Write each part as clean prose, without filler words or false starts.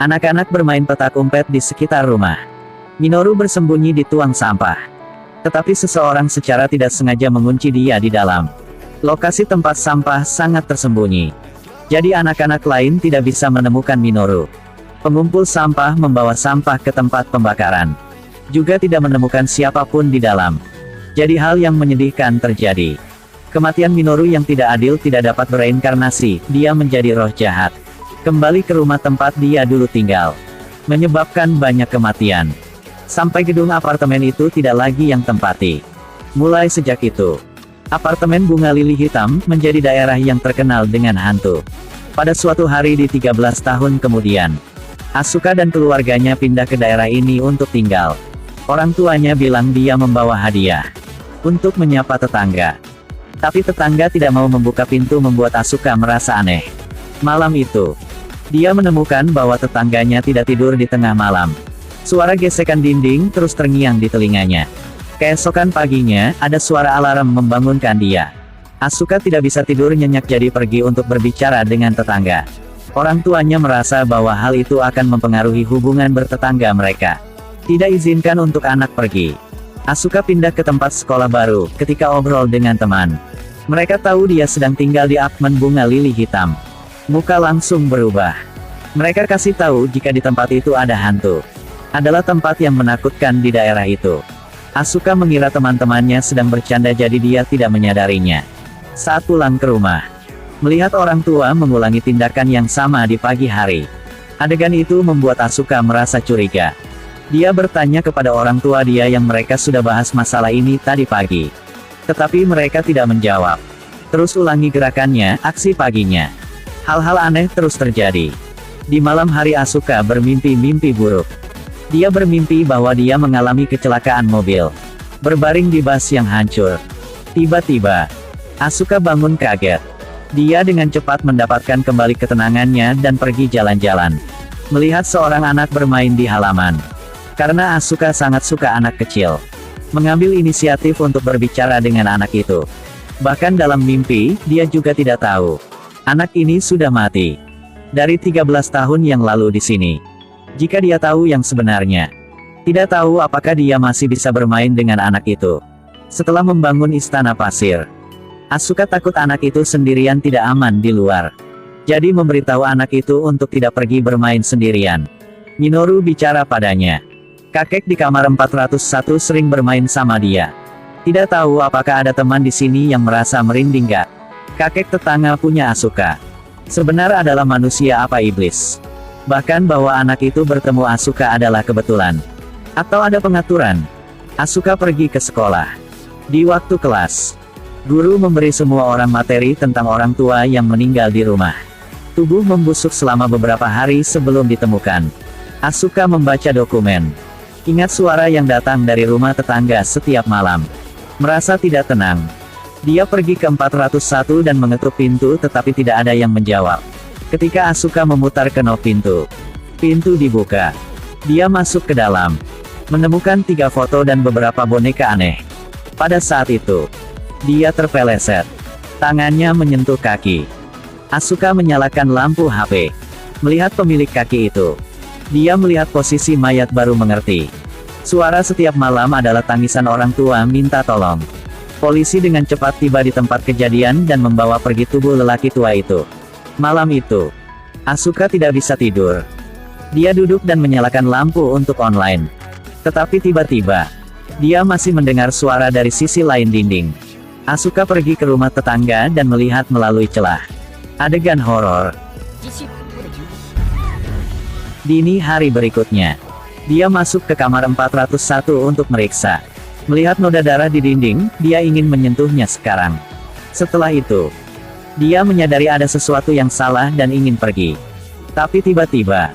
Anak-anak bermain petak umpet di sekitar rumah. Minoru bersembunyi di tuang sampah. Tetapi seseorang secara tidak sengaja mengunci dia di dalam. Lokasi tempat sampah sangat tersembunyi. Jadi anak-anak lain tidak bisa menemukan Minoru. Pengumpul sampah membawa sampah ke tempat pembakaran. Juga tidak menemukan siapapun di dalam. Jadi hal yang menyedihkan terjadi. Kematian Minoru yang tidak adil tidak dapat bereinkarnasi, dia menjadi roh jahat. Kembali ke rumah tempat dia dulu tinggal. Menyebabkan banyak kematian. Sampai gedung apartemen itu tidak lagi yang tempati. Mulai sejak itu, apartemen bunga lili hitam menjadi daerah yang terkenal dengan hantu. Pada suatu hari di 13 tahun kemudian, Asuka dan keluarganya pindah ke daerah ini untuk tinggal. Orang tuanya bilang dia membawa hadiah untuk menyapa tetangga. Tapi tetangga tidak mau membuka pintu membuat Asuka merasa aneh. Malam itu, dia menemukan bahwa tetangganya tidak tidur di tengah malam. Suara gesekan dinding terus terngiang di telinganya. Keesokan paginya, ada suara alarm membangunkan dia. Asuka tidak bisa tidur nyenyak jadi pergi untuk berbicara dengan tetangga. Orang tuanya merasa bahwa hal itu akan mempengaruhi hubungan bertetangga mereka. Tidak izinkan untuk anak pergi. Asuka pindah ke tempat sekolah baru, ketika obrol dengan teman. Mereka tahu dia sedang tinggal di apartemen bunga lili hitam. Muka langsung berubah. Mereka kasih tahu jika di tempat itu ada hantu. Adalah tempat yang menakutkan di daerah itu. Asuka mengira teman-temannya sedang bercanda jadi dia tidak menyadarinya. Saat pulang ke rumah, melihat orang tua mengulangi tindakan yang sama di pagi hari. Adegan itu membuat Asuka merasa curiga. Dia bertanya kepada orang tua dia yang mereka sudah bahas masalah ini tadi pagi. Tetapi mereka tidak menjawab. Terus ulangi gerakannya, aksi paginya. Hal-hal aneh terus terjadi. Di malam hari Asuka bermimpi-mimpi buruk. Dia bermimpi bahwa dia mengalami kecelakaan mobil. Berbaring di bas yang hancur. Tiba-tiba, Asuka bangun kaget. Dia dengan cepat mendapatkan kembali ketenangannya dan pergi jalan-jalan. Melihat seorang anak bermain di halaman. Karena Asuka sangat suka anak kecil. Mengambil inisiatif untuk berbicara dengan anak itu. Bahkan dalam mimpi, dia juga tidak tahu. Anak ini sudah mati. Dari 13 tahun yang lalu di sini. Jika dia tahu yang sebenarnya. Tidak tahu apakah dia masih bisa bermain dengan anak itu. Setelah membangun istana pasir. Asuka takut anak itu sendirian tidak aman di luar. Jadi memberitahu anak itu untuk tidak pergi bermain sendirian. Minoru bicara padanya. Kakek di kamar 401 sering bermain sama dia. Tidak tahu apakah ada teman di sini yang merasa merinding gak? Kakek tetangga punya Asuka. Sebenar adalah manusia apa iblis? Bahkan bahwa anak itu bertemu Asuka adalah kebetulan. Atau ada pengaturan? Asuka pergi ke sekolah. Di waktu kelas, guru memberi semua orang materi tentang orang tua yang meninggal di rumah. Tubuh membusuk selama beberapa hari sebelum ditemukan. Asuka membaca dokumen. Ingat suara yang datang dari rumah tetangga setiap malam. Merasa tidak tenang. Dia pergi ke 401 dan mengetuk pintu tetapi tidak ada yang menjawab. Ketika Asuka memutar knob pintu. Pintu dibuka. Dia masuk ke dalam. Menemukan 3 foto dan beberapa boneka aneh. Pada saat itu, dia terpeleset. Tangannya menyentuh kaki. Asuka menyalakan lampu HP. Melihat pemilik kaki itu. Dia melihat posisi mayat baru mengerti. Suara setiap malam adalah tangisan orang tua minta tolong. Polisi dengan cepat tiba di tempat kejadian dan membawa pergi tubuh lelaki tua itu. Malam itu, Asuka tidak bisa tidur. Dia duduk dan menyalakan lampu untuk online. Tetapi tiba-tiba, dia masih mendengar suara dari sisi lain dinding. Asuka pergi ke rumah tetangga dan melihat melalui celah. Adegan horor. Dini hari berikutnya, dia masuk ke kamar 401 untuk meriksa. Melihat noda darah di dinding, dia ingin menyentuhnya sekarang. Setelah itu, dia menyadari ada sesuatu yang salah dan ingin pergi. Tapi tiba-tiba,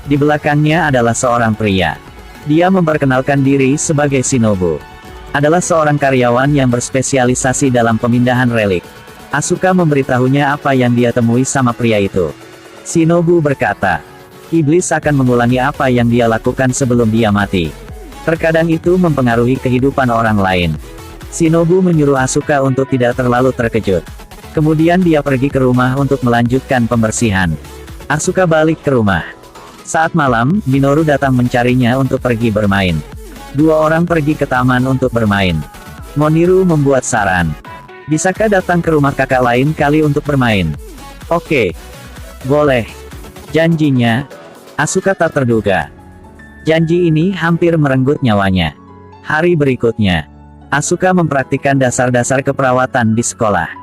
di belakangnya adalah seorang pria. Dia memperkenalkan diri sebagai Shinobu. Adalah seorang karyawan yang berspesialisasi dalam pemindahan relik. Asuka memberitahunya apa yang dia temui sama pria itu. Shinobu berkata, iblis akan mengulangi apa yang dia lakukan sebelum dia mati. Terkadang itu mempengaruhi kehidupan orang lain. Shinobu menyuruh Asuka untuk tidak terlalu terkejut. Kemudian dia pergi ke rumah untuk melanjutkan pembersihan. Asuka balik ke rumah. Saat malam, Minoru datang mencarinya untuk pergi bermain. Dua orang pergi ke taman untuk bermain. Moniru membuat saran. Bisakah datang ke rumah kakak lain kali untuk bermain? Oke. Boleh. Janjinya. Asuka tak terduga. Janji ini hampir merenggut nyawanya. Hari berikutnya, Asuka mempraktikkan dasar-dasar keperawatan di sekolah.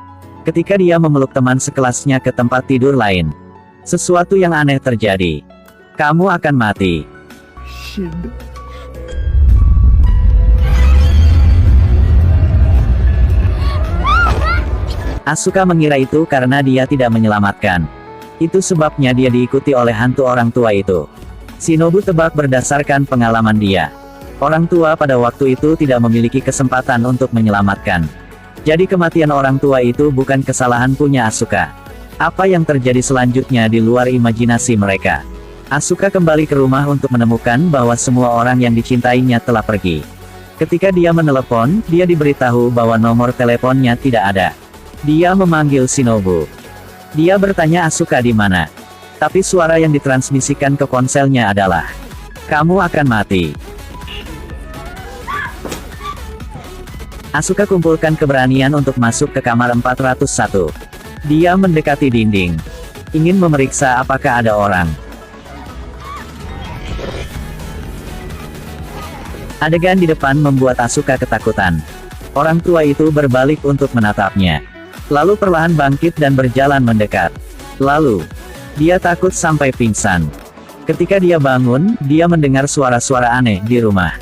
Ketika dia memeluk teman sekelasnya ke tempat tidur lain, sesuatu yang aneh terjadi. Kamu akan mati. Asuka mengira itu karena dia tidak menyelamatkan. Itu sebabnya dia diikuti oleh hantu orang tua itu. Shinobu tebak berdasarkan pengalaman dia. Orang tua pada waktu itu tidak memiliki kesempatan untuk menyelamatkan. Jadi kematian orang tua itu bukan kesalahan punya Asuka. Apa yang terjadi selanjutnya di luar imajinasi mereka. Asuka kembali ke rumah untuk menemukan bahwa semua orang yang dicintainya telah pergi. Ketika dia menelepon, dia diberitahu bahwa nomor teleponnya tidak ada. Dia memanggil Shinobu. Dia bertanya Asuka di mana. Tapi suara yang ditransmisikan ke ponselnya adalah, "Kamu akan mati." Asuka kumpulkan keberanian untuk masuk ke kamar 401. Dia mendekati dinding. Ingin memeriksa apakah ada orang. Adegan di depan membuat Asuka ketakutan. Orang tua itu berbalik untuk menatapnya. Lalu perlahan bangkit dan berjalan mendekat. Lalu, dia takut sampai pingsan. Ketika dia bangun, dia mendengar suara-suara aneh di rumah.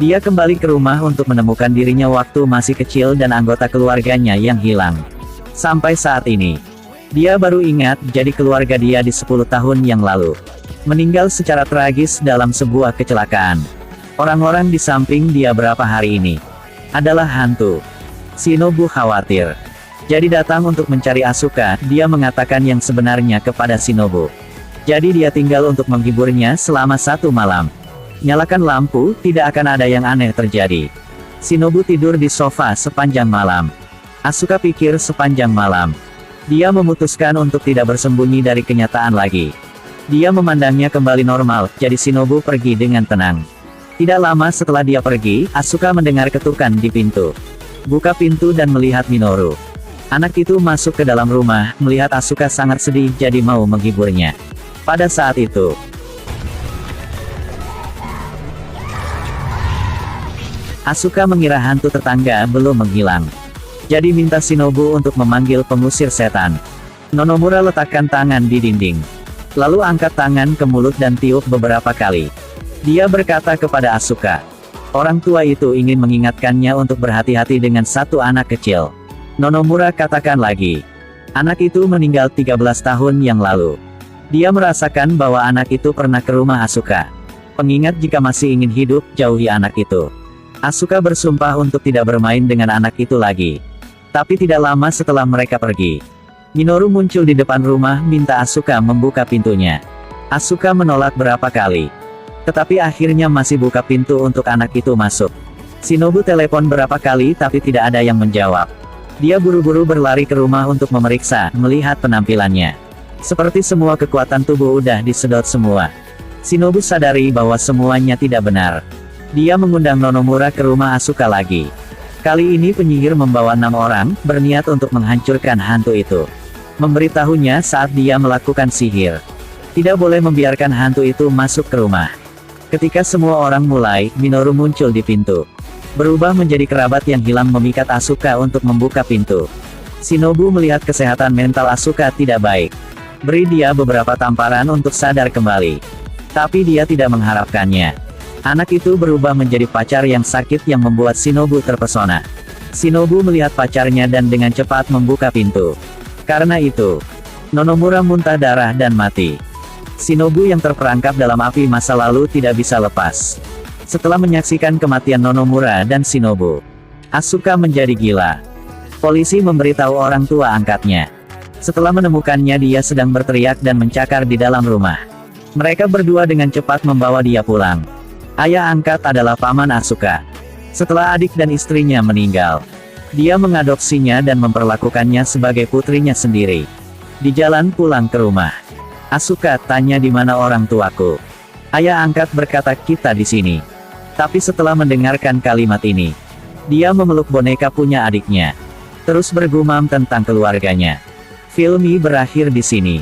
Dia kembali ke rumah untuk menemukan dirinya waktu masih kecil dan anggota keluarganya yang hilang. Sampai saat ini, dia baru ingat jadi keluarga dia di 10 tahun yang lalu meninggal secara tragis dalam sebuah kecelakaan. Orang-orang di samping dia berapa hari ini adalah hantu. Shinobu khawatir. Jadi datang untuk mencari Asuka, dia mengatakan yang sebenarnya kepada Shinobu. Jadi dia tinggal untuk menghiburnya selama 1 malam. Nyalakan lampu, tidak akan ada yang aneh terjadi. Shinobu tidur di sofa sepanjang malam. Asuka pikir sepanjang malam. Dia memutuskan untuk tidak bersembunyi dari kenyataan lagi. Dia memandangnya kembali normal, jadi Shinobu pergi dengan tenang. Tidak lama setelah dia pergi, Asuka mendengar ketukan di pintu. Buka pintu dan melihat Minoru. Anak itu masuk ke dalam rumah, melihat Asuka sangat sedih jadi mau menghiburnya. Pada saat itu, Asuka mengira hantu tetangga belum menghilang. Jadi minta Shinobu untuk memanggil pengusir setan. Nonomura letakkan tangan di dinding. Lalu angkat tangan ke mulut dan tiup beberapa kali. Dia berkata kepada Asuka. Orang tua itu ingin mengingatkannya untuk berhati-hati dengan satu anak kecil. Nonomura katakan lagi. Anak itu meninggal 13 tahun yang lalu. Dia merasakan bahwa anak itu pernah ke rumah Asuka. Pengingat jika masih ingin hidup, jauhi anak itu. Asuka bersumpah untuk tidak bermain dengan anak itu lagi. Tapi tidak lama setelah mereka pergi, Minoru muncul di depan rumah minta Asuka membuka pintunya. Asuka menolak berapa kali. Tetapi akhirnya masih buka pintu untuk anak itu masuk. Shinobu telepon berapa kali tapi tidak ada yang menjawab. Dia buru-buru berlari ke rumah untuk memeriksa, melihat penampilannya. Seperti semua kekuatan tubuh udah disedot semua. Shinobu sadari bahwa semuanya tidak benar. Dia mengundang Nonomura ke rumah Asuka lagi. Kali ini penyihir membawa 6 orang, berniat untuk menghancurkan hantu itu. Memberitahunya saat dia melakukan sihir. Tidak boleh membiarkan hantu itu masuk ke rumah. Ketika semua orang mulai, Minoru muncul di pintu. Berubah menjadi kerabat yang hilang memikat Asuka untuk membuka pintu. Shinobu melihat kesehatan mental Asuka tidak baik. Beri dia beberapa tamparan untuk sadar kembali. Tapi dia tidak mengharapkannya. Anak itu berubah menjadi pacar yang sakit yang membuat Shinobu terpesona. Shinobu melihat pacarnya dan dengan cepat membuka pintu. Karena itu, Nonomura muntah darah dan mati. Shinobu yang terperangkap dalam api masa lalu tidak bisa lepas. Setelah menyaksikan kematian Nonomura dan Shinobu, Asuka menjadi gila. Polisi memberitahu orang tua angkatnya. Setelah menemukannya dia sedang berteriak dan mencakar di dalam rumah. Mereka berdua dengan cepat membawa dia pulang. Ayah angkat adalah paman Asuka. Setelah adik dan istrinya meninggal, dia mengadopsinya dan memperlakukannya sebagai putrinya sendiri. Di jalan pulang ke rumah, Asuka tanya di mana orang tuaku. Ayah angkat berkata kita di sini. Tapi setelah mendengarkan kalimat ini, dia memeluk boneka punya adiknya. Terus bergumam tentang keluarganya. Filmi berakhir di sini.